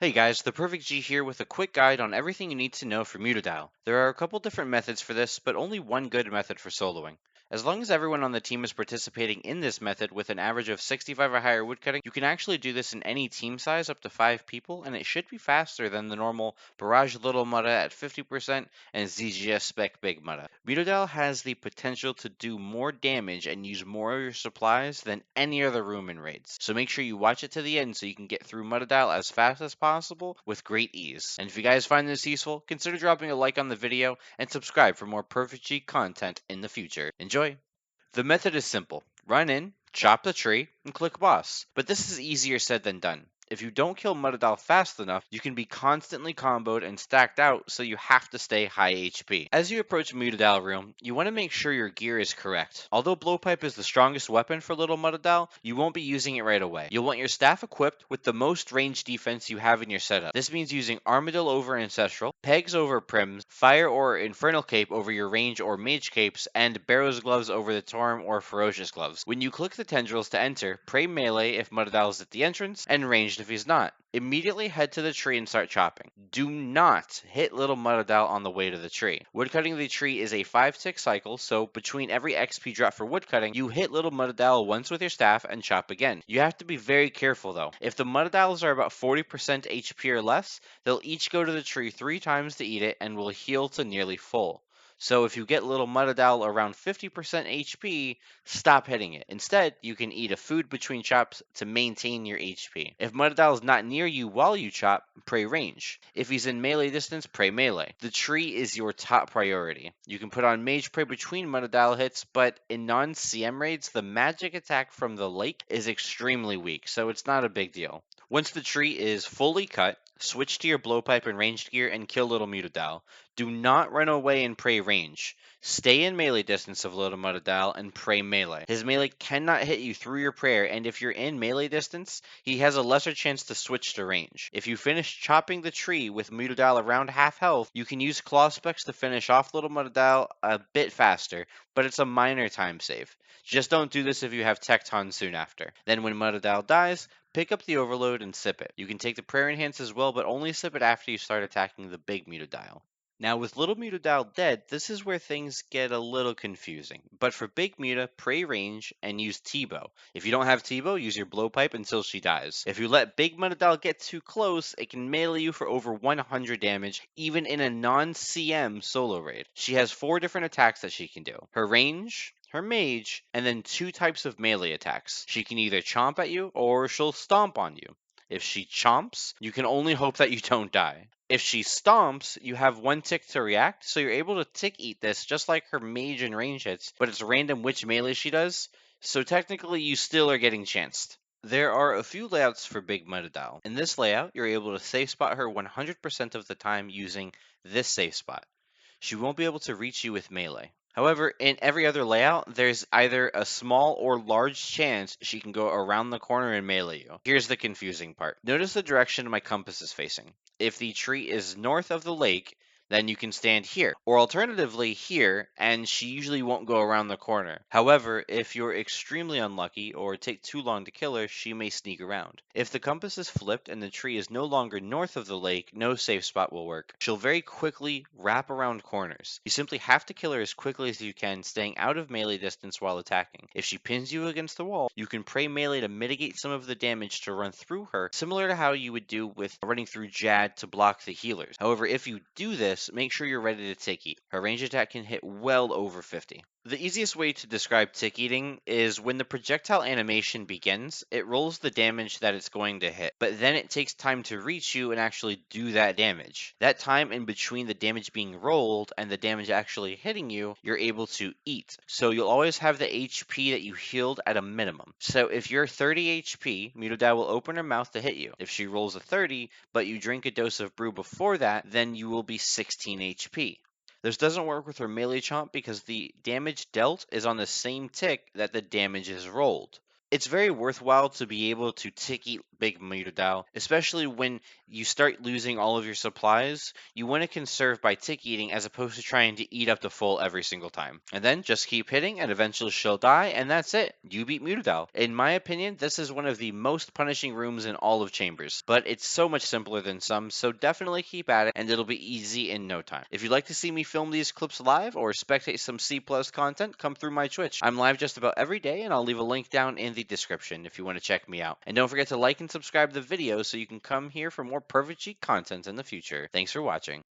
Hey guys, ThePerfectG here with a quick guide on everything you need to know for Muttadile. There are a couple different methods for this, but only one good method for soloing. As long as everyone on the team is participating in this method with an average of 65 or higher woodcutting, you can actually do this in any team size up to 5 people, and it should be faster than the normal Barrage Little Mutta at 50% and ZGS Spec Big Mutta. Muttadile has the potential to do more damage and use more of your supplies than any other room in raids, so make sure you watch it to the end so you can get through Muttadile as fast as possible with great ease. And if you guys find this useful, consider dropping a like on the video and subscribe for more Perfect G content in the future. Enjoy! The method is simple. Run in, chop the tree, and click boss. But this is easier said than done. If you don't kill Muttadile fast enough, you can be constantly comboed and stacked out, so you have to stay high HP. As you approach Muttadile room, you want to make sure your gear is correct. Although blowpipe is the strongest weapon for little Muttadile, you won't be using it right away. You'll want your staff equipped with the most range defense you have in your setup. This means using Armadillo over Ancestral, Pegs over Prims, Fire or Infernal Cape over your range or mage capes, and Barrow's Gloves over the Torm or Ferocious Gloves. When you click the tendrils to enter, pray melee if Muttadile is at the entrance, and ranged if he's not. Immediately head to the tree and start chopping. Do not hit little Muttadile on the way to the tree. Woodcutting the tree is a 5-tick cycle, so between every XP drop for woodcutting, you hit little Muttadile once with your staff and chop again. You have to be very careful though. If the Muttadiles are about 40% HP or less, they'll each go to the tree 3 times to eat it and will heal to nearly full. So if you get little Muttadile around 50% HP, stop hitting it. Instead, you can eat a food between chops to maintain your HP. If Muttadile is not near you while you chop, pray range. If he's in melee distance, pray melee. The tree is your top priority. You can put on mage pray between Muttadile hits, but in non-CM raids, the magic attack from the lake is extremely weak, so it's not a big deal. Once the tree is fully cut, switch to your blowpipe and ranged gear and kill little Muttadile. Do not run away and pray range. Stay in melee distance of little Muttadile and pray melee. His melee cannot hit you through your prayer, and if you're in melee distance, he has a lesser chance to switch to range. If you finish chopping the tree with Muttadile around half health, you can use claw specs to finish off little Muttadile a bit faster, but it's a minor time save. Just don't do this if you have Tecton soon after. Then when Muttadile dies, pick up the overload and sip it. You can take the prayer enhance as well, but only sip it after you start attacking the big Muttadile. Now with little Muttadile dead, this is where things get a little confusing. But for big Mutta, pray range and use T-bow. If you don't have T-bow, use your blowpipe until she dies. If you let big Muttadile get too close, it can melee you for over 100 damage, even in a non-CM solo raid. She has 4 different attacks that she can do. Her range, her mage, and then 2 types of melee attacks. She can either chomp at you or she'll stomp on you. If she chomps, you can only hope that you don't die. If she stomps, you have 1 tick to react, so you're able to tick eat this just like her mage and range hits, but it's random which melee she does, so technically you still are getting chanced. There are a few layouts for Big Muttadile. In this layout, you're able to safe spot her 100% of the time using this safe spot. She won't be able to reach you with melee. However, in every other layout, there's either a small or large chance she can go around the corner and melee you. Here's the confusing part. Notice the direction my compass is facing. If the tree is north of the lake, then you can stand here, or alternatively here, and she usually won't go around the corner. However, if you're extremely unlucky or take too long to kill her, she may sneak around. If the compass is flipped and the tree is no longer north of the lake, no safe spot will work. She'll very quickly wrap around corners. You simply have to kill her as quickly as you can, staying out of melee distance while attacking. If she pins you against the wall, you can pray melee to mitigate some of the damage to run through her, similar to how you would do with running through Jad to block the healers. However, if you do this, make sure you're ready to tick eat. Her range attack can hit well over 50. The easiest way to describe tick eating is when the projectile animation begins, it rolls the damage that it's going to hit, but then it takes time to reach you and actually do that damage. That time in between the damage being rolled and the damage actually hitting you, you're able to eat. So you'll always have the HP that you healed at a minimum. So if you're 30 HP, Muttadile will open her mouth to hit you. If she rolls a 30, but you drink a dose of brew before that, then you will be 16 HP. This doesn't work with her melee chomp because the damage dealt is on the same tick that the damage is rolled. It's very worthwhile to be able to tick eat big Muttadile, especially when you start losing all of your supplies. You want to conserve by tick eating as opposed to trying to eat up the full every single time. And then just keep hitting and eventually she'll die, and that's it. You beat Muttadile. In my opinion, this is one of the most punishing rooms in all of Chambers, but it's so much simpler than some, so definitely keep at it and it'll be easy in no time. If you'd like to see me film these clips live or spectate some C+ content, come through my Twitch. I'm live just about every day, and I'll leave a link down in the description if you want to check me out. And don't forget to like and subscribe the video so you can come here for more Perfect G content in the future. Thanks for watching.